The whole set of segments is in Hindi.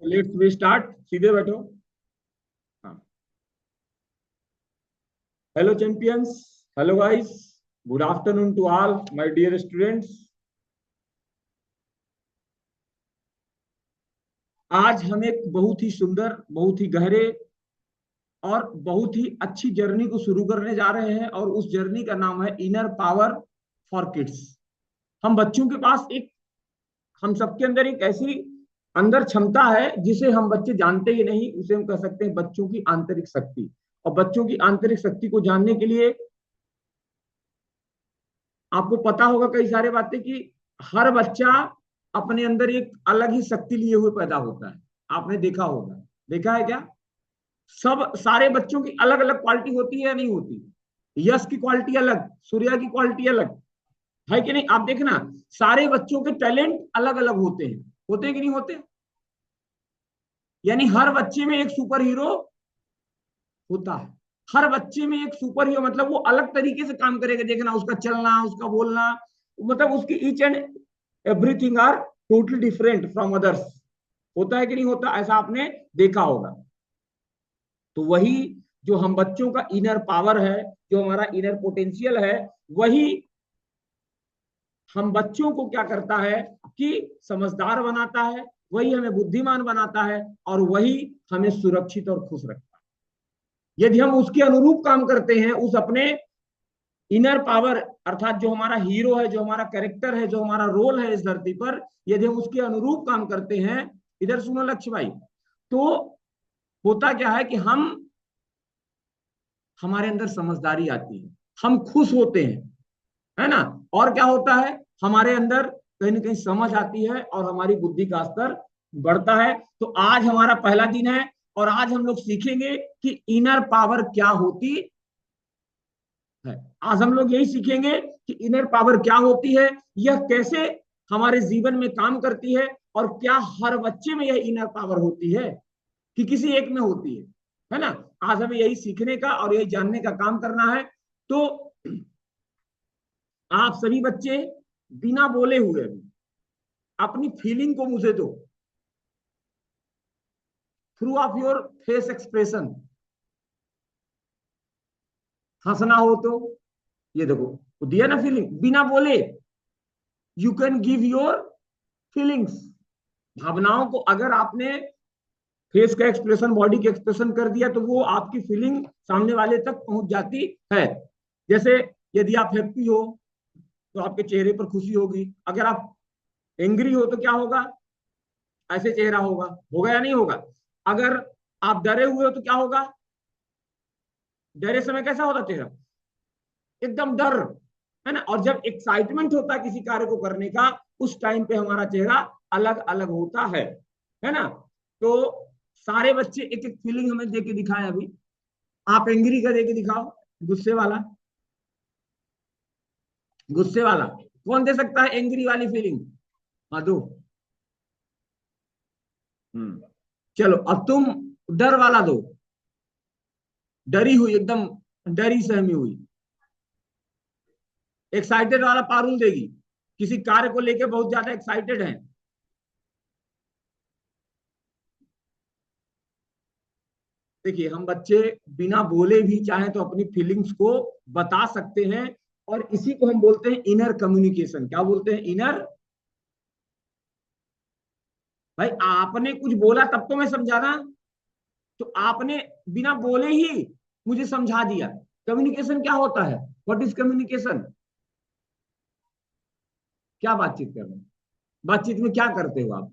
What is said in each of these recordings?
Let's we start. सीधे बैठो। हाँ। Hello champions. Hello guys. Good afternoon to all my dear students. आज हम एक बहुत ही सुंदर, बहुत ही गहरे और बहुत ही अच्छी जर्नी को शुरू करने जा रहे हैं, और उस जर्नी का नाम है इनर पावर फॉर किड्स। हम बच्चों के पास एक, हम सबके अंदर एक ऐसी अंदर क्षमता है जिसे हम बच्चे जानते ही नहीं, उसे हम कह सकते हैं बच्चों की आंतरिक शक्ति। और बच्चों की आंतरिक शक्ति को जानने के लिए आपको पता होगा कई सारे बातें कि हर बच्चा अपने अंदर एक अलग ही शक्ति लिए हुए पैदा होता है। आपने देखा होगा, देखा है क्या? सब सारे बच्चों की अलग अलग क्वालिटी होती है या नहीं होती? यश की क्वालिटी अलग, सूर्या की क्वालिटी अलग है कि नहीं? आप देखना, सारे बच्चों के टैलेंट अलग अलग होते हैं कि नहीं होते? यानी हर बच्चे में एक सुपर हीरो होता है। हर बच्चे में एक सुपर हीरो मतलब वो अलग तरीके से काम करेगा। देखना, उसका चलना, उसका बोलना, मतलब उसकी each and everything are totally different from others. होता है कि नहीं होता? ऐसा आपने देखा होगा। तो वही जो हम बच्चों का इनर पावर है, जो हमारा इनर पोटेंशियल है, वही हम बच्चों को क्या करता है कि समझदार बनाता है, वही हमें बुद्धिमान बनाता है, और वही हमें सुरक्षित और खुश रखता है। यदि हम उसके अनुरूप काम करते हैं, उस अपने इनर पावर अर्थात जो हमारा हीरो है, जो हमारा कैरेक्टर है, जो हमारा रोल है इस धरती पर, यदि हम उसके अनुरूप काम करते हैं, इधर सुनो लक्ष्य भाई, तो होता क्या है कि हमारे अंदर समझदारी आती है, हम खुश होते हैं, है ना? और क्या होता है, हमारे अंदर कहीं ना कहीं समझ आती है और हमारी बुद्धि का स्तर बढ़ता है। तो आज हमारा पहला दिन है, और आज हम लोग सीखेंगे कि इनर पावर क्या होती है। आज हम लोग यही सीखेंगे कि इनर पावर क्या होती है, यह कैसे हमारे जीवन में काम करती है, और क्या हर बच्चे में यह इनर पावर होती है कि किसी एक में होती है ना? आज हमें यही सीखने का और यही जानने का काम करना है। तो आप सभी बच्चे बिना बोले हुए भी अपनी फीलिंग को मुझे दो, through of your face expression. हंसना हो तो ये देखो, दिया ना फीलिंग, बिना बोले you can give your feelings. भावनाओं को अगर आपने फेस का एक्सप्रेशन, बॉडी के एक्सप्रेशन कर दिया, तो वो आपकी फीलिंग सामने वाले तक पहुंच जाती है। जैसे यदि आप हैप्पी हो तो आपके चेहरे पर खुशी होगी, अगर आप एंग्री हो तो क्या होगा? ऐसे चेहरा होगा। होगा या नहीं होगा? अगर आप डरे हुए हो तो क्या होगा? डरे समय कैसा होता चेहरा? एकदम डर, है ना? और जब एक्साइटमेंट होता है किसी कार्य को करने का, उस टाइम पे हमारा चेहरा अलग अलग होता है ना? तो सारे बच्चे एक एक फीलिंग हमें दे के दिखाए अभी। आप एंग्री का दे के दिखाओ, गुस्से वाला। गुस्से वाला कौन दे सकता है एंग्री वाली फीलिंग? हाँ दो। चलो अब तुम डर वाला दो, डरी हुई, एकदम डरी सहमी हुई। एक्साइटेड वाला पारुल देगी, किसी कार्य को लेकर बहुत ज्यादा एक्साइटेड है। देखिए, हम बच्चे बिना बोले भी चाहे तो अपनी फीलिंग्स को बता सकते हैं, और इसी को हम बोलते हैं इनर कम्युनिकेशन। क्या बोलते हैं? इनर। भाई आपने कुछ बोला तब तो मैं समझा ना, तो आपने बिना बोले ही मुझे समझा दिया। कम्युनिकेशन क्या होता है? What is communication? क्या बातचीत कर रहे हैं? बातचीत में क्या करते हो आप?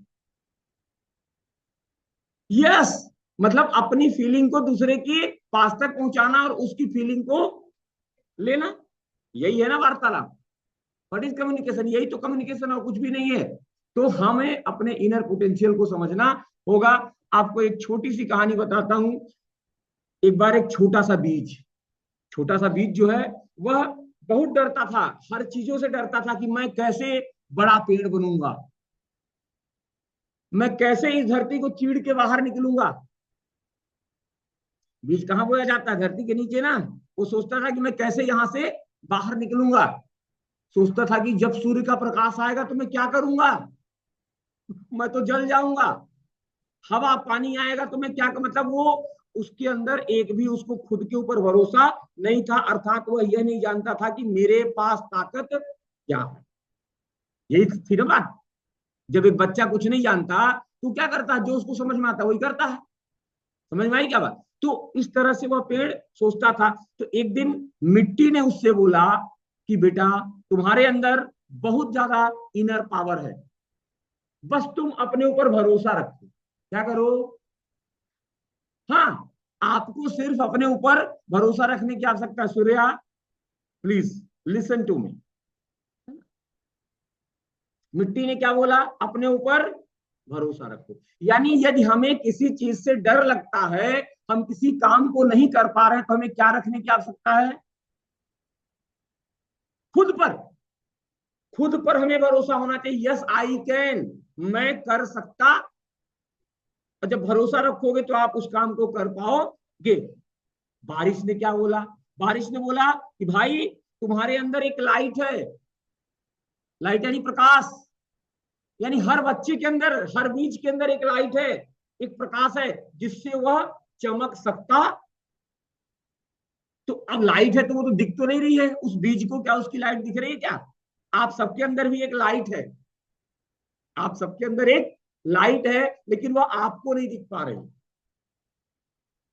यस, मतलब अपनी फीलिंग को दूसरे के पास तक पहुंचाना और उसकी फीलिंग को लेना, यही है ना वार्तालाप। What is communication? यही तो कम्युनिकेशन, और कुछ भी नहीं है। तो हमें अपने इनर पोटेंशियल को समझना होगा। आपको एक छोटी सी कहानी बताता हूं। एक बार एक छोटा सा बीज जो है, वह बहुत डरता था, हर चीजों से डरता था कि मैं कैसे बड़ा पेड़ बनूंगा, मैं कैसे इस धरती को चीड़ के बाहर निकलूंगा। बीज कहाँ बोया जाता है? धरती के नीचे ना। वो सोचता था कि मैं कैसे यहां से बाहर निकलूंगा। सोचता था कि जब सूर्य का प्रकाश आएगा तो मैं क्या करूंगा, मैं तो जल जाऊंगा। हवा पानी आएगा तो मैं क्या, मतलब वो उसके अंदर एक भी उसको खुद के ऊपर भरोसा नहीं था, अर्थात वह यह नहीं जानता था कि मेरे पास ताकत क्या है। यही थी ना बात। जब एक बच्चा कुछ नहीं जानता तो क्या करता है, जो उसको समझ में आता है वही करता है। समझ में आई क्या बात? तो इस तरह से वह पेड़ सोचता था। तो एक दिन मिट्टी ने उससे बोला कि बेटा, तुम्हारे अंदर बहुत ज्यादा इनर पावर है, बस तुम अपने ऊपर भरोसा रखो। क्या करो? हाँ, आपको सिर्फ अपने ऊपर भरोसा रखने की आवश्यकता है। Surya, please listen to me. मिट्टी ने क्या बोला? अपने ऊपर भरोसा रखो। यानी यदि हमें किसी चीज से डर लगता है, हम किसी काम को नहीं कर पा रहे हैं, तो हमें क्या रखने की आवश्यकता है? खुद पर। खुद पर हमें भरोसा होना चाहिए। यस आई कैन, मैं कर सकता। और जब भरोसा रखोगे तो आप उस काम को कर पाओगे। बारिश ने क्या बोला? बारिश ने बोला कि भाई, तुम्हारे अंदर एक लाइट है। लाइट यानी प्रकाश। यानी हर बच्चे के अंदर, हर बीज के अंदर एक लाइट है, एक प्रकाश है, जिससे वह चमक सकता। तो अब लाइट है तो वो तो दिख तो नहीं रही है उस बीज को, क्या उसकी लाइट दिख रही है क्या? आप सबके अंदर भी एक लाइट है। आप सबके अंदर एक लाइट है, लेकिन वह आपको नहीं दिख पा रही।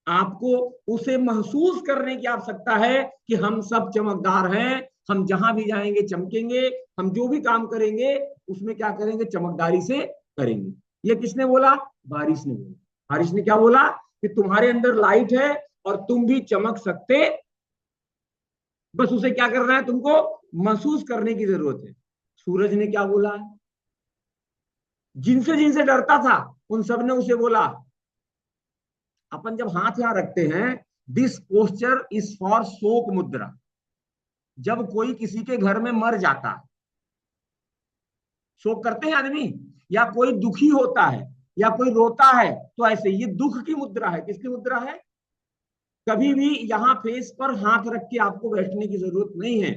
आपको उसे महसूस करने की आवश्यकता है कि हम सब चमकदार हैं, हम जहां भी जाएंगे चमकेंगे, हम जो भी काम करेंगे उसमें क्या करेंगे? चमकदारी से करेंगे। ये किसने बोला? बारिश ने बोला। बारिश ने क्या बोला? कि तुम्हारे अंदर लाइट है और तुम भी चमक सकते, बस उसे क्या करना है? तुमको महसूस करने की जरूरत है। सूरज ने क्या बोला? जिनसे जिनसे डरता था उन सब ने उसे बोला, अपन जब हाथ यहां रखते हैं, दिस पोस्चर इज फॉर शोक मुद्रा। जब कोई किसी के घर में मर जाता है, शोक करते हैं आदमी, या कोई दुखी होता है या कोई रोता है, तो ऐसे ये दुख की मुद्रा है। किसकी मुद्रा है? कभी भी यहां फेस पर हाथ रख के आपको बैठने की जरूरत नहीं है।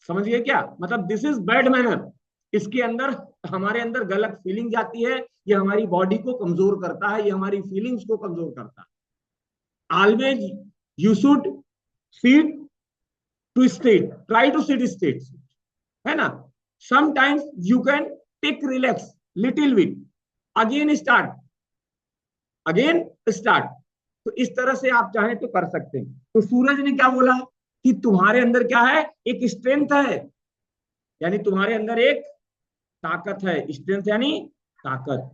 समझ गए क्या? मतलब दिस इज बैड मैनर। इसके अंदर, हमारे अंदर गलत फीलिंग जाती है, ये हमारी बॉडी को कमजोर करता है, ये हमारी फीलिंग्स को कमजोर करता है। Always you should seat to state, try to seat state, है ना? Sometimes you can take relax little bit, again start, again start. तो इस तरह से आप चाहें तो कर सकते हैं। तो सूरज ने क्या बोला? कि तुम्हारे अंदर क्या है? एक स्ट्रेंथ है, यानी तुम्हारे अंदर एक ताकत है। स्ट्रेंथ यानी ताकत।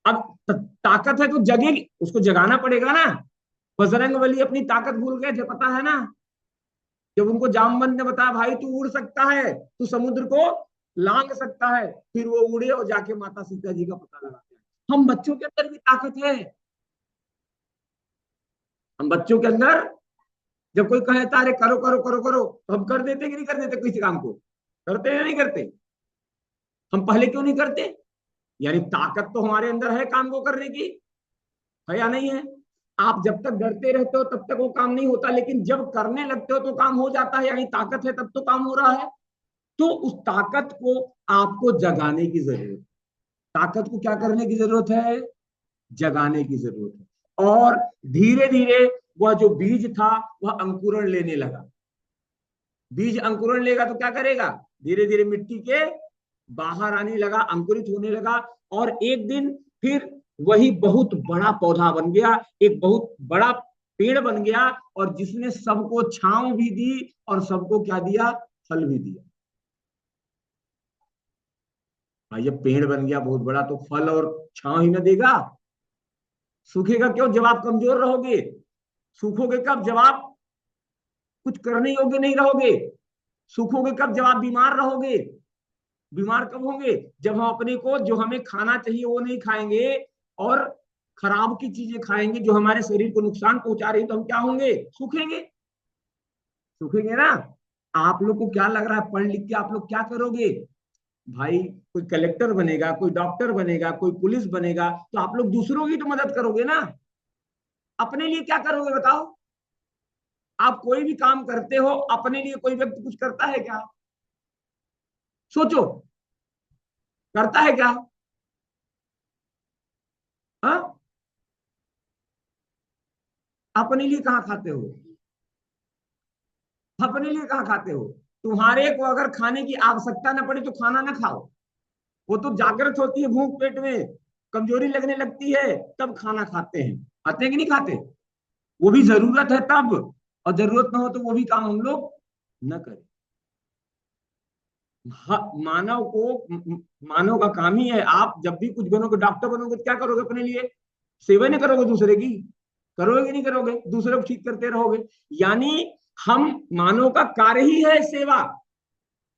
अब ताकत है तो जगेगी, उसको जगाना पड़ेगा ना। बजरंग बली अपनी ताकत भूल गए थे, पता है ना? जब उनको जामवंत ने बताया भाई तू उड़ सकता है, तू समुद्र को लांग सकता है, फिर वो उड़े और जाके माता सीता जी का पता लगाते हैं। हम बच्चों के अंदर भी ताकत है। हम बच्चों के अंदर, जब कोई कहता है अरे करो करो करो करो, तो हम कर देते कि नहीं कर देते? किसी काम को करते हैं या नहीं करते? हम पहले क्यों नहीं करते? यानी ताकत तो हमारे अंदर है काम को करने की, है या नहीं है? आप जब तक डरते रहते हो तब तक वो काम नहीं होता, लेकिन जब करने लगते हो तो काम हो जाता है, यानी ताकत है तब तो काम हो रहा है। तो उस ताकत को आपको जगाने की जरूरत है। ताकत को क्या करने की जरूरत है? जगाने की जरूरत है। और धीरे धीरे वह जो बीज था वह अंकुरण लेने लगा। बीज अंकुरण लेगा तो क्या करेगा? धीरे धीरे मिट्टी के बाहर आने लगा, अंकुरित होने लगा, और एक दिन फिर वही बहुत बड़ा पौधा बन गया, एक बहुत बड़ा पेड़ बन गया, और जिसने सबको छांव भी दी और सबको क्या दिया? फल भी दिया। ये पेड़ बन गया बहुत बड़ा, तो फल और छांव ही ना देगा। सूखेगा क्यों जब आप कमजोर रहोगे? सूखोगे कब? जब आप कुछ करने योग्य नहीं रहोगे। सूखोगे कब? जब आप बीमार रहोगे। बीमार कब होंगे? जब हम अपने को, जो हमें खाना चाहिए वो नहीं खाएंगे, और खराब की चीजें खाएंगे जो हमारे शरीर को नुकसान पहुंचा रही, तो हम क्या होंगे? सूखेंगे। सूखेंगे ना। आप लोग को क्या लग रहा है पढ़ लिख के आप लोग क्या करोगे? भाई, कोई कलेक्टर बनेगा, कोई डॉक्टर बनेगा, कोई पुलिस बनेगा, तो आप लोग दूसरों की तो मदद करोगे ना। अपने लिए क्या करोगे बताओ? आप कोई भी काम करते हो, अपने लिए कोई व्यक्ति कुछ करता है क्या? सोचो, करता है क्या? अपने लिए कहाँ खाते हो? अपने लिए कहाँ खाते हो? तुम्हारे को अगर खाने की आवश्यकता न पड़े तो खाना ना खाओ। वो तो जागृत होती है भूख पेट में, कमजोरी लगने लगती है, तब खाना खाते हैं। खाते हैं कि नहीं खाते? वो भी जरूरत है तब, और जरूरत ना हो तो वो भी काम हम लोग न करें। मानव को, मानव का काम ही है, आप जब भी कुछ बनोगे, डॉक्टर बनोगे तो क्या करोगे अपने लिए? सेवा नहीं करोगे दूसरे की? करोगे कि नहीं करोगे? दूसरे को ठीक करते रहोगे। यानी हम, मानव का कार्य ही है सेवा,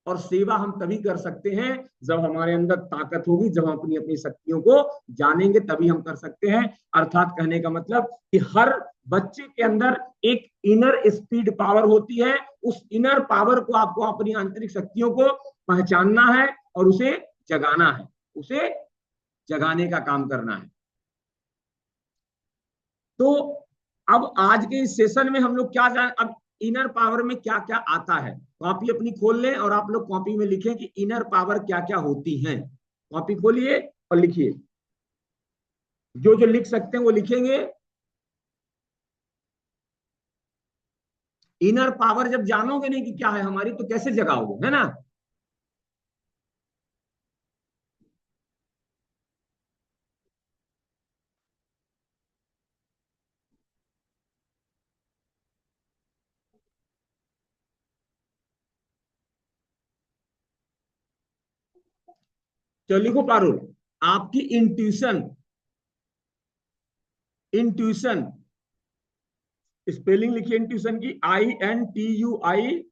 और सेवा हम तभी कर सकते हैं जब हमारे अंदर ताकत होगी, जब हम अपनी अपनी शक्तियों को जानेंगे, तभी हम कर सकते हैं। अर्थात कहने का मतलब कि हर बच्चे के अंदर एक इनर स्पीड पावर होती है। उस इनर पावर को आपको, अपनी आंतरिक शक्तियों को पहचानना है और उसे जगाना है, उसे जगाने का काम करना है। तो अब आज के इस सेशन में हम लोग क्या जान, अब इनर पावर में क्या क्या आता है। कॉपी अपनी खोल लें और आप लोग कॉपी में लिखें कि इनर पावर क्या क्या होती है। कॉपी खोलिए और लिखिए, जो जो लिख सकते हैं वो लिखेंगे। इनर पावर जब जानोगे नहीं कि क्या है हमारी, तो कैसे जगाओगे, है ना? तो लिखो पारुल, आपकी इंट्यूशन, इंट्यूशन, स्पेलिंग लिखिए इंट्यूशन की, INTUITION।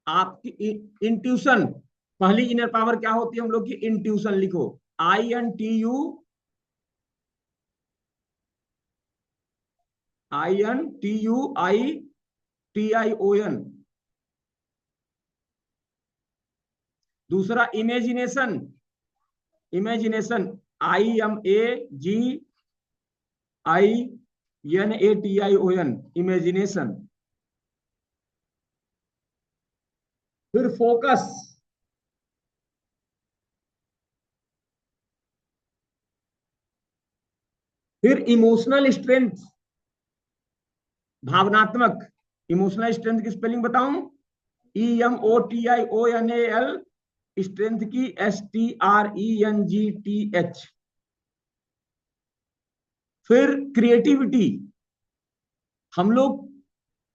आपकी इंट्यूशन, पहली इनर पावर क्या होती है हम लोग की? इंट्यूशन। लिखो INTUITION। दूसरा इमेजिनेशन, इमेजिनेशन, IMAGINATION, इमेजिनेशन। फिर फोकस, फिर इमोशनल स्ट्रेंथ, भावनात्मक। इमोशनल स्ट्रेंथ की स्पेलिंग बताऊं? EMOTIONAL, स्ट्रेंथ की STRENGTH। फिर क्रिएटिविटी, हम लोग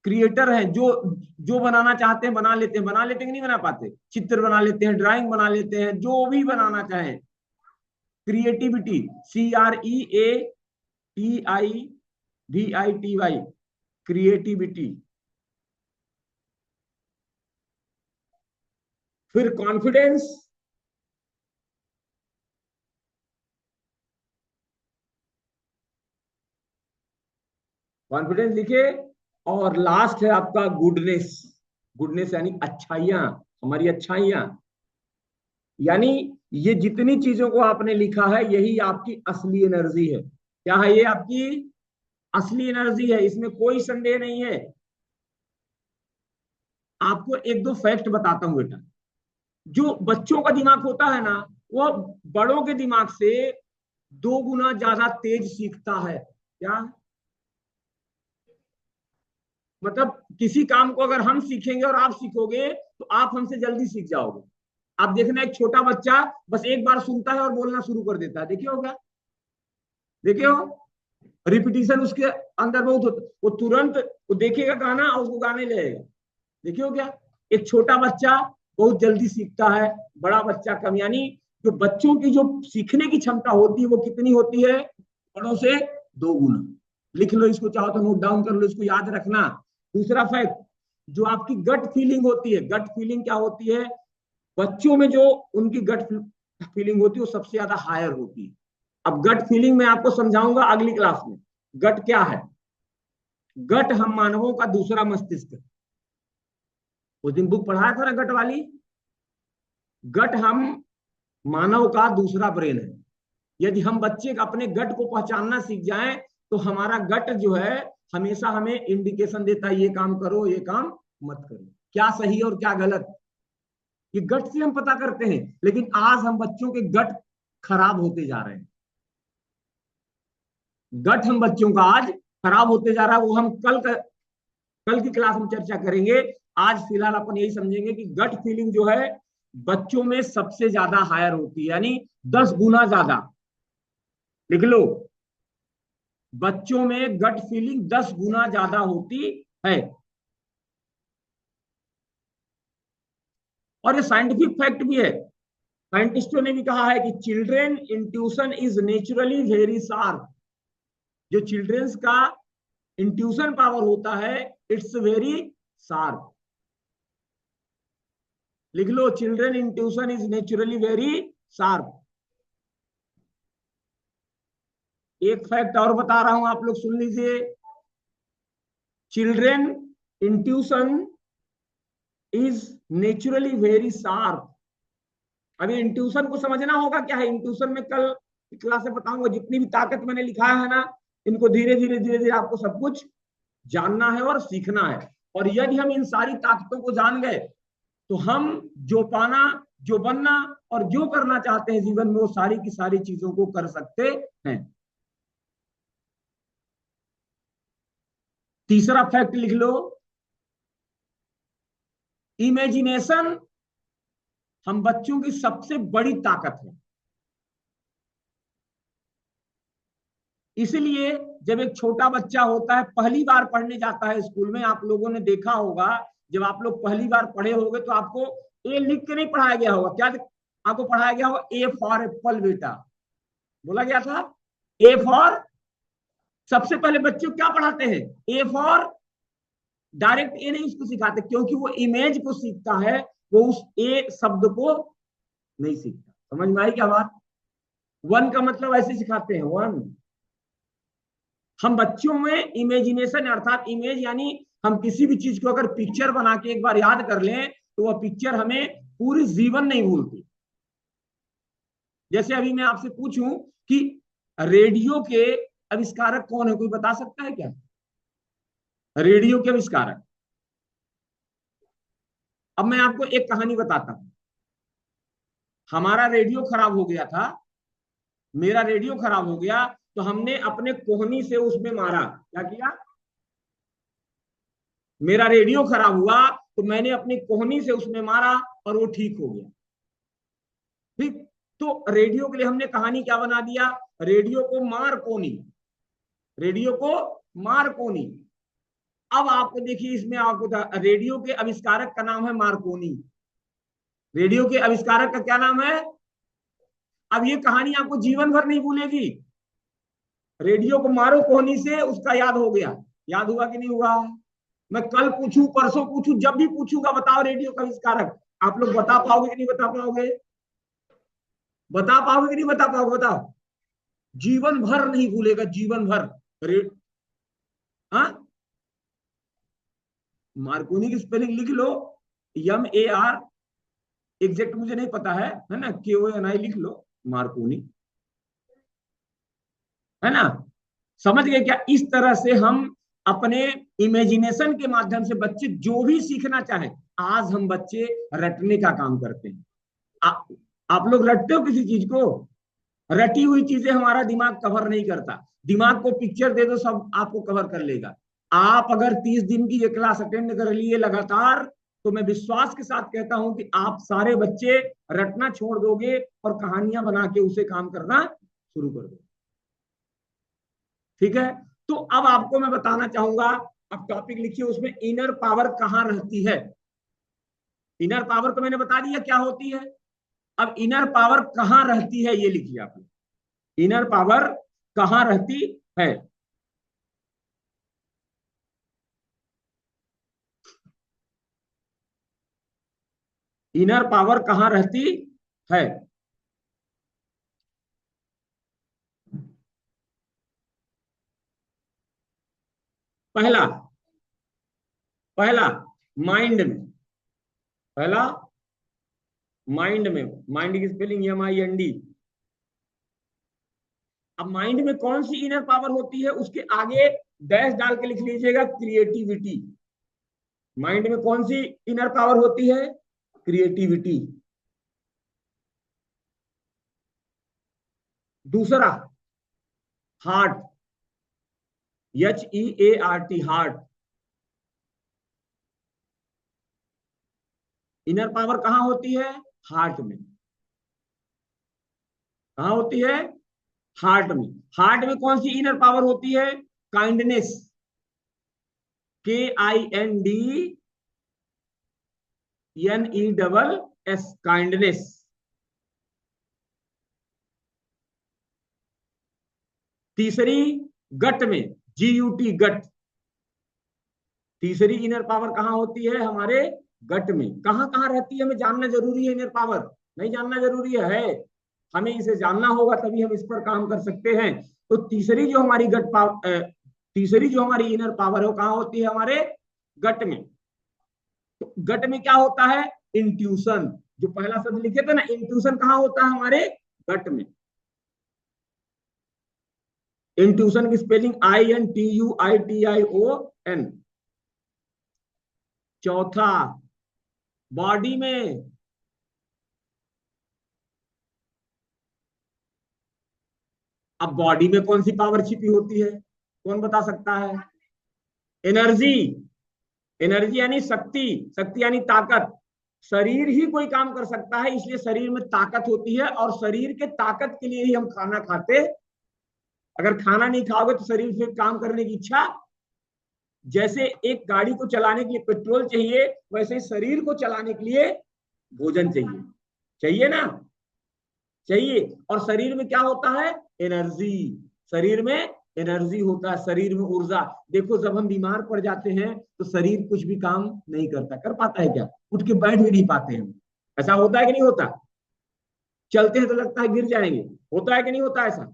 क्रिएटर हैं, जो जो बनाना चाहते हैं बना लेते हैं। बना लेते हैं कि नहीं बना पाते? चित्र बना लेते हैं, ड्राइंग बना लेते हैं, जो भी बनाना चाहें। Creativity, CREATIVITY, creativity. फिर कॉन्फिडेंस, कॉन्फिडेंस लिखे। और लास्ट है आपका गुडनेस, गुडनेस यानी अच्छाइयां, हमारी अच्छाइयां। यानी ये जितनी चीजों को आपने लिखा है, यही आपकी असली एनर्जी है। क्या है? ये आपकी असली एनर्जी है, इसमें कोई संदेह नहीं है। आपको एक दो फैक्ट बताता हूं बेटा। जो बच्चों का दिमाग होता है ना, वो बड़ों के दिमाग से 2 गुना ज्यादा तेज सीखता है। क्या मतलब? किसी काम को अगर हम सीखेंगे और आप सीखोगे, तो आप हमसे जल्दी सीख जाओगे। आप देखना, एक छोटा बच्चा बस एक बार सुनता है और बोलना शुरू कर देता है। देखिए हो क्या? देखिए हो, रिपीटिशन उसके अंदर बहुत होता, वो तुरंत वो देखेगा गाना और उसको गाने लगेगा। देखिए हो क्या? एक छोटा बच्चा बहुत जल्दी सीखता है, बड़ा बच्चा कम। यानी जो बच्चों की जो सीखने की क्षमता होती है, वो कितनी होती है? बड़ों से 2 गुना। लिख लो इसको, चाहो तो नोट डाउन कर लो, इसको याद रखना। दूसरा फैक्ट, जो आपकी गट फीलिंग होती है, गट फीलिंग क्या होती है? बच्चों में जो उनकी गट फीलिंग होती है, वो सबसे ज्यादा हायर होती है। अब गट फीलिंग मैं आपको समझाऊंगा अगली क्लास में। गट क्या है? गट हम मानवों का दूसरा मस्तिष्क है। उस दिन बुक पढ़ाया था ना गट वाली। गट हम मानव का दूसरा ब्रेन है। यदि हम बच्चे का अपने गट को पहचानना सीख जाएं, तो हमारा गट जो है हमेशा हमें इंडिकेशन देता है, ये काम करो, ये काम मत करो। क्या सही और क्या गलत, ये गट से हम पता करते हैं। लेकिन आज हम बच्चों के गट खराब होते जा रहे हैं, गट हम बच्चों का आज खराब होते जा रहा है। वो हम कल की क्लास में चर्चा करेंगे। आज फिलहाल अपन यही समझेंगे कि गट फीलिंग जो है बच्चों में सबसे ज्यादा हायर होती है, यानी 10 गुना ज्यादा। लिख लो, बच्चों में गट फीलिंग 10 गुना ज्यादा होती है। और ये साइंटिफिक फैक्ट भी है, साइंटिस्टों ने भी कहा है कि children intuition is naturally very sharp. जो चिल्ड्रेंस का इंट्यूशन पावर होता है, इट्स वेरी शार्प। लिख लो, children intuition is naturally very sharp. एक फैक्ट और बता रहा हूं, आप लोग सुन लीजिए। Children intuition is naturally very sharp. अभी इंट्यूशन को समझना होगा क्या है। इंट्यूशन में कल क्लास में बताऊंगा, जितनी भी ताकत मैंने लिखा है ना, इनको धीरे धीरे आपको सब कुछ जानना है और सीखना है। और यदि हम इन सारी ताकतों को जान गए तो हम जो पाना, जो बनना और जो करना चाहते हैं जीवन में, वो सारी की सारी चीजों को कर सकते हैं। तीसरा फैक्ट लिख लो, इमेजिनेशन हम बच्चों की सबसे बड़ी ताकत है। इसलिए जब एक छोटा बच्चा होता है, पहली बार पढ़ने जाता है स्कूल में, आप लोगों ने देखा होगा, जब आप लोग पहली बार पढ़े होंगे तो आपको ए लिख के नहीं पढ़ाया गया होगा। क्या आपको पढ़ाया गया होगा? ए फॉर एप्पल बेटा, बोला गया था। ए फॉर, सबसे पहले बच्चों क्या पढ़ाते हैं? ए फॉर, डायरेक्ट ए नहीं उसको सिखाते, क्योंकि वो इमेज को सीखता है, वो उस ए शब्द को नहीं सीखता। समझ में आई क्या बात? वन का मतलब ऐसे सिखाते हैं, वन। हम बच्चों में इमेजिनेशन, अर्थात इमेज यानी हम किसी भी चीज को अगर पिक्चर बना के एक बार याद कर लें तो वह पिक्चर हमें पूरी जीवन नहीं भूलती। जैसे अभी मैं आपसे पूछूं कि रेडियो के आविष्कारक कौन है, कोई बता सकता है क्या? रेडियो के आविष्कारक। अब मैं आपको एक कहानी बताता हूं। हमारा रेडियो खराब हो गया था, मेरा रेडियो खराब हो गया, तो हमने अपने कोहनी से उसमें मारा। क्या किया? मेरा रेडियो खराब हुआ तो मैंने अपनी कोहनी से उसमें मारा और वो ठीक हो गया। ठीक। तो रेडियो के लिए हमने कहानी क्या बना दिया? रेडियो को मार कोनी, रेडियो को मार कोनी। अब आपको देखिए, इसमें आपको रेडियो के आविष्कारक का नाम है मार्कोनी। रेडियो के आविष्कारक का क्या नाम है? अब ये कहानी आपको जीवन भर नहीं भूलेगी। रेडियो को मारो कोहनी से, उसका याद हो गया। याद हुआ कि नहीं हुआ? मैं कल पूछूं, परसों पूछूं, जब भी पूछूंगा बताओ रेडियो का आविष्कारक, आप लोग बता पाओगे कि नहीं बता पाओगे? बता पाओगे कि नहीं बता पाओगे? बताओ। जीवन भर नहीं भूलेगा, जीवन भर। हाँ, मार्कोनी की स्पेलिंग लिख लो, MAR, एग्जैक्ट मुझे नहीं पता है ना, KONI लिख लो, मार्कोनी, है ना। समझ गए क्या? इस तरह से हम अपने इमेजिनेशन के माध्यम से बच्चे जो भी सीखना चाहे, आज हम बच्चे रटने का काम करते हैं। आ, आप लोग रटते हो किसी चीज को? रटी हुई चीजें हमारा दिमाग कवर नहीं करता। दिमाग को पिक्चर दे दो, सब आपको कवर कर लेगा। आप अगर 30 दिन की ये क्लास अटेंड कर लिए लगातार, तो मैं विश्वास के साथ कहता हूं कि आप सारे बच्चे रटना छोड़ दोगे और कहानियां बना के उसे काम करना शुरू कर दोगे। ठीक है। तो अब आपको मैं बताना चाहूंगा, अब टॉपिक लिखिए, उसमें इनर पावर कहां रहती है। इनर पावर तो मैंने बता दिया क्या होती है। अब इनर पावर कहां रहती है ये लिखिए आप। इनर पावर कहां रहती है? इनर पावर कहां रहती है? पहला, पहला माइंड में, पहला माइंड में। माइंड की स्पेलिंग MIND। अब माइंड में कौन सी इनर पावर होती है, उसके आगे डैश डाल के लिख लीजिएगा, क्रिएटिविटी। माइंड में कौन सी इनर पावर होती है? क्रिएटिविटी। दूसरा heart, HEART, heart. Inner power कहां होती है? हार्ट में। कहां होती है? हार्ट में। हार्ट में कौन सी इनर पावर होती है? Kindness, KINDNESS, kindness. तीसरी गट में, GUT, गट। तीसरी इनर पावर कहां होती है? हमारे गट में। कहां कहां रहती है हमें जानना जरूरी है। इनर पावर नहीं जानना जरूरी है, हमें इसे जानना होगा तभी हम इस पर काम कर सकते हैं। तो तीसरी जो हमारी गट पावर, तीसरी जो हमारी इनर पावर है वो कहां होती है? हमारे गट में। तो गट में क्या होता है? इंट्यूशन। जो पहला शब्द लिखे थे ना, इंट्यूशन कहां होता है? हमारे गट में। इंट्यूशन की स्पेलिंग INTUITION। चौथा बॉडी में। अब बॉडी में कौन सी पावर छिपी होती है? कौन बता सकता है? एनर्जी। एनर्जी यानी शक्ति, शक्ति यानी ताकत। शरीर ही कोई काम कर सकता है, इसलिए शरीर में ताकत होती है, और शरीर के ताकत के लिए ही हम खाना खाते। अगर खाना नहीं खाओगे तो शरीर फिर काम करने की इच्छा। जैसे एक गाड़ी को चलाने के लिए पेट्रोल चाहिए, वैसे शरीर को चलाने के लिए भोजन चाहिए। चाहिए ना? चाहिए। और शरीर में क्या होता है? एनर्जी। शरीर में एनर्जी होता है, शरीर में ऊर्जा। देखो जब हम बीमार पड़ जाते हैं तो शरीर कुछ भी काम नहीं करता। कर पाता है क्या? उठ के बैठ भी नहीं पाते हैं। ऐसा होता है कि नहीं होता? चलते हैं तो लगता है गिर जाएंगे। होता है कि नहीं होता ऐसा?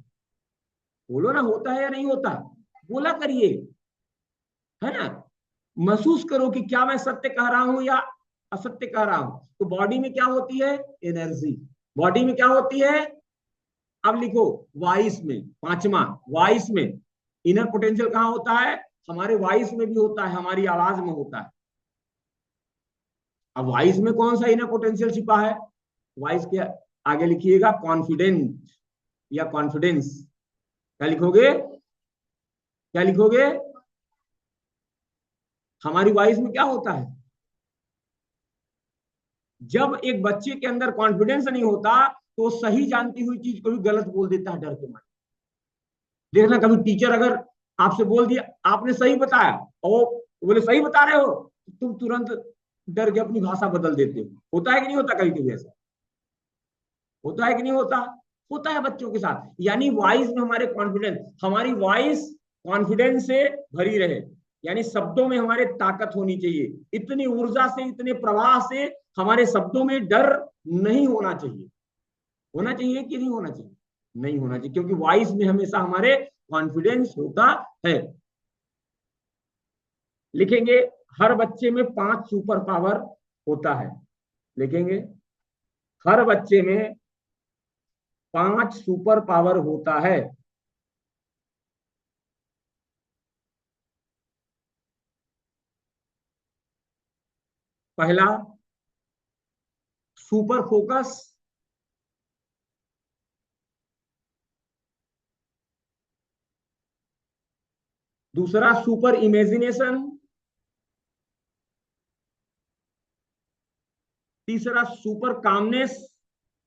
बोलो ना, होता है या नहीं होता? बोला करिए, है ना? महसूस करो कि क्या मैं सत्य कह रहा हूं या असत्य कह रहा हूं। तो बॉडी में क्या होती है? एनर्जी। बॉडी में क्या होती है? अब लिखो, वॉइस में। पांचवा, वॉइस में इनर पोटेंशियल कहां होता है? हमारे वॉइस में भी होता है, हमारी आवाज में होता है। अब वॉइस में कौन सा इनर पोटेंशियल छिपा है? वॉइस के आगे लिखिएगा कॉन्फिडेंट या कॉन्फिडेंस। क्या लिखोगे? क्या लिखोगे? हमारी वॉइस में क्या होता है? जब एक बच्चे के अंदर कॉन्फिडेंस नहीं होता तो सही जानती हुई चीज को भी गलत बोल देता है, डर के मारे। देखना कभी टीचर अगर आपसे बोल दिया, आपने सही बताया, और बोले सही बता रहे हो, तुम तुरंत डर के अपनी भाषा बदल देते हो। होता है कि नहीं होता? कभी कभी ऐसा होता है कि नहीं होता? होता है बच्चों के साथ। यानी वॉइस में हमारे कॉन्फिडेंस, हमारी वॉइस कॉन्फिडेंस से भरी रहे। यानी शब्दों में हमारे ताकत होनी चाहिए, इतनी ऊर्जा से, इतने प्रवाह से हमारे शब्दों में डर नहीं होना चाहिए। होना चाहिए कि नहीं होना चाहिए? नहीं होना चाहिए, क्योंकि वॉइस में हमेशा हमारे कॉन्फिडेंस होता है। लिखेंगे, हर बच्चे में 5 सुपर पावर होता है। लिखेंगे, हर बच्चे में 5 सुपर पावर होता है। पहला, सुपर फोकस। दूसरा, सुपर इमेजिनेशन। तीसरा, सुपर कामनेस।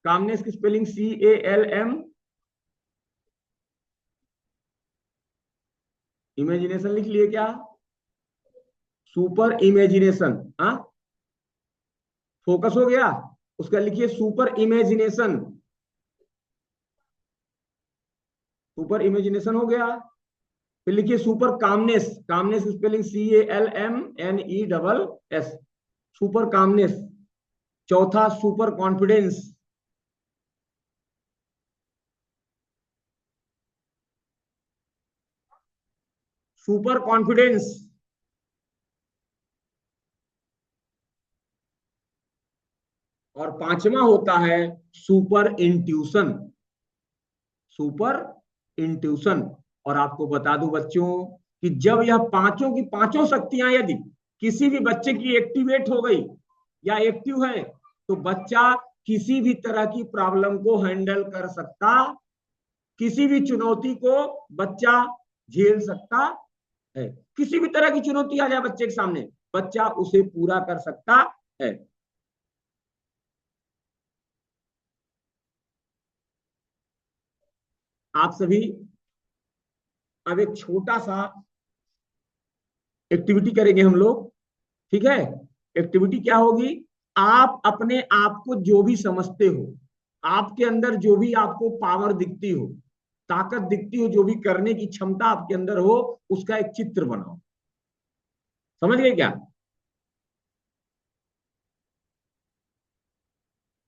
कामनेस की स्पेलिंग CALM। इमेजिनेशन लिख लिए क्या? Super imagination. हाँ, फोकस हो गया, उसका लिखिए सुपर इमेजिनेशन। सुपर इमेजिनेशन हो गया। फिर लिखिए super calmness. Calmness spelling CALMNESS, super calmness. चौथा, सुपर कॉन्फिडेंस। Super confidence. और पांचवा होता है सुपर इंट्यूशन। Super intuition. और आपको बता दूं बच्चों कि जब यह पांचों की पांचों शक्तियां यदि किसी भी बच्चे की एक्टिवेट हो गई या एक्टिव है तो बच्चा किसी भी तरह की प्रॉब्लम को हैंडल कर सकता, किसी भी चुनौती को बच्चा झेल सकता है। किसी भी तरह की चुनौती आ जाए बच्चे के सामने, बच्चा उसे पूरा कर सकता है। आप सभी अब एक छोटा सा एक्टिविटी करेंगे हम लोग, ठीक है। एक्टिविटी क्या होगी, आप अपने आप को जो भी समझते हो, आपके अंदर जो भी आपको पावर दिखती हो, ताकत दिखती हो, जो भी करने की क्षमता आपके अंदर हो, उसका एक चित्र बनाओ। समझ गए क्या?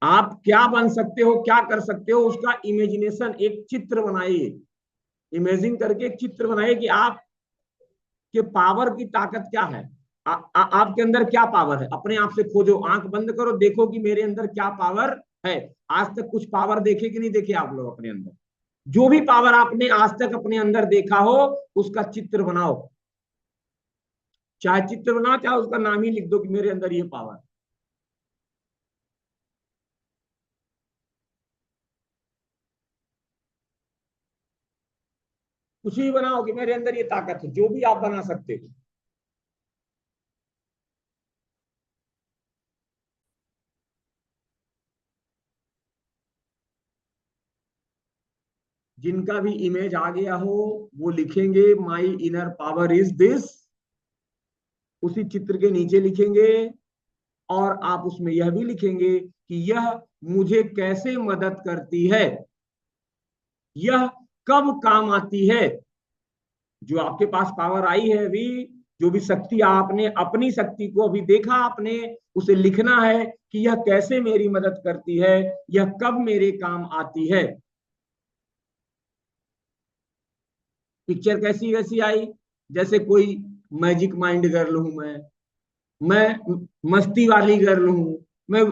आप क्या बन सकते हो, क्या कर सकते हो, उसका इमेजिनेशन, एक चित्र बनाइए। इमेजिन करके एक चित्र बनाइए कि आप के पावर की ताकत क्या है। आपके अंदर क्या पावर है, अपने आप से खोजो, आंख बंद करो, देखो कि मेरे अंदर क्या पावर है। आज तक कुछ पावर देखे कि नहीं देखे आप लोग अपने अंदर? जो भी पावर आपने आज तक अपने अंदर देखा हो, उसका चित्र बनाओ। चाहे चित्र बनाओ, चाहे उसका नाम ही लिख दो कि मेरे अंदर ये पावर। कुछ भी बनाओ कि मेरे अंदर ये ताकत है, जो भी आप बना सकते हो। जिनका भी इमेज आ गया हो वो लिखेंगे माई इनर पावर इज दिस, उसी चित्र के नीचे लिखेंगे। और आप उसमें यह भी लिखेंगे कि यह मुझे कैसे मदद करती है, यह कब काम आती है। जो आपके पास पावर आई है अभी, जो भी शक्ति आपने अपनी शक्ति को अभी देखा आपने, उसे लिखना है कि यह कैसे मेरी मदद करती है, यह कब मेरे काम आती है। पिक्चर कैसी कैसी आई, जैसे कोई मैजिक माइंड गर्ल हूं मैं मस्ती वाली गर्ल हूं, मैं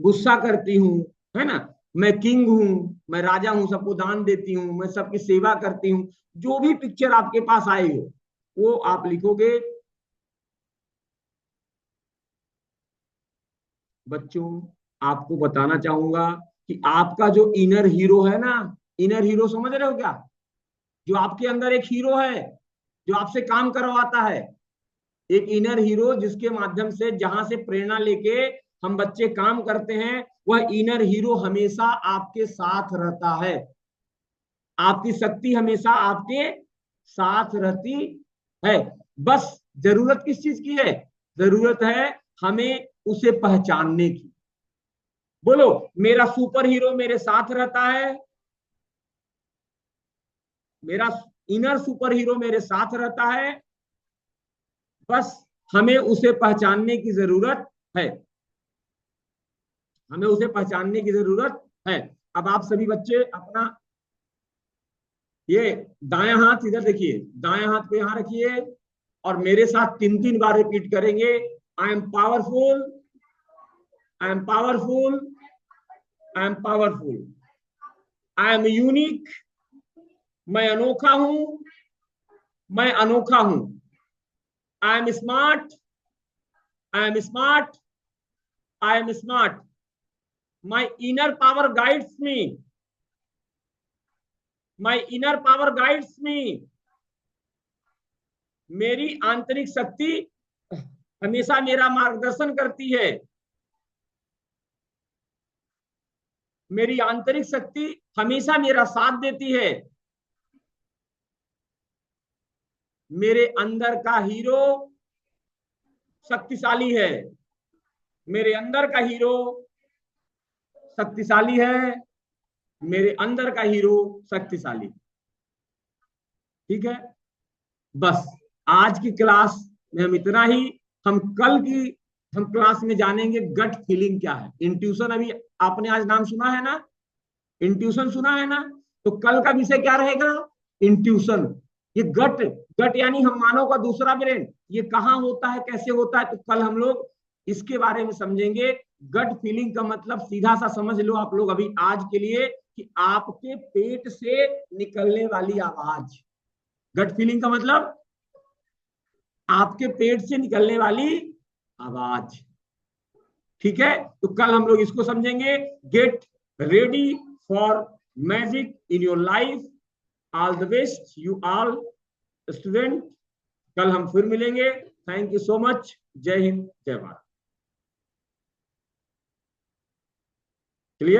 गुस्सा करती हूँ, है ना, मैं किंग हूं, मैं राजा हूं, सबको दान देती हूँ, मैं सबकी सेवा करती हूँ। जो भी पिक्चर आपके पास आई हो वो आप लिखोगे। बच्चों, आपको बताना चाहूंगा कि आपका जो इनर हीरो है ना, इनर हीरो समझ रहे हो क्या? जो आपके अंदर एक हीरो है जो आपसे काम करवाता है, एक इनर हीरो जिसके माध्यम से, जहां से प्रेरणा लेके हम बच्चे काम करते हैं, वह इनर हीरो हमेशा आपके साथ रहता है। आपकी शक्ति हमेशा आपके साथ रहती है। बस जरूरत किस चीज की है? जरूरत है हमें उसे पहचानने की। बोलो, मेरा सुपर हीरो मेरे साथ रहता है, मेरा इनर सुपर हीरो मेरे साथ रहता है। बस हमें उसे पहचानने की जरूरत है, हमें उसे पहचानने की जरूरत है। अब आप सभी बच्चे अपना ये दायां हाथ इधर देखिए, दायां हाथ को यहां रखिए और मेरे साथ तीन तीन बार रिपीट करेंगे। I am powerful, I am powerful, I am powerful, I am unique, मैं अनोखा हूं, मैं अनोखा हूं। I am smart, I am smart, I am smart. My inner power guides me, my inner power guides me. मेरी आंतरिक शक्ति हमेशा मेरा मार्गदर्शन करती है, मेरी आंतरिक शक्ति हमेशा मेरा साथ देती है। मेरे अंदर का हीरो शक्तिशाली है, मेरे अंदर का हीरो शक्तिशाली है, मेरे अंदर का हीरो शक्तिशाली। ठीक है, बस आज की क्लास में हम इतना ही। हम कल की हम क्लास में जानेंगे गट फीलिंग क्या है। इंट्यूशन अभी आपने आज नाम सुना है ना, इंट्यूशन सुना है ना, तो कल का विषय क्या रहेगा? इंट्यूशन। ये गट, गट यानी हम मानव का दूसरा ब्रेन, ये कहाँ होता है, कैसे होता है, तो कल हम लोग इसके बारे में समझेंगे। गट फीलिंग का मतलब सीधा सा समझ लो आप लोग अभी आज के लिए, कि आपके पेट से निकलने वाली आवाज। गट फीलिंग का मतलब आपके पेट से निकलने वाली आवाज। ठीक है, तो कल हम लोग इसको समझेंगे। Get ready for magic in your life. All the best you all student. कल हम फिर मिलेंगे। Thank you so much. जय हिंद, जय भारत।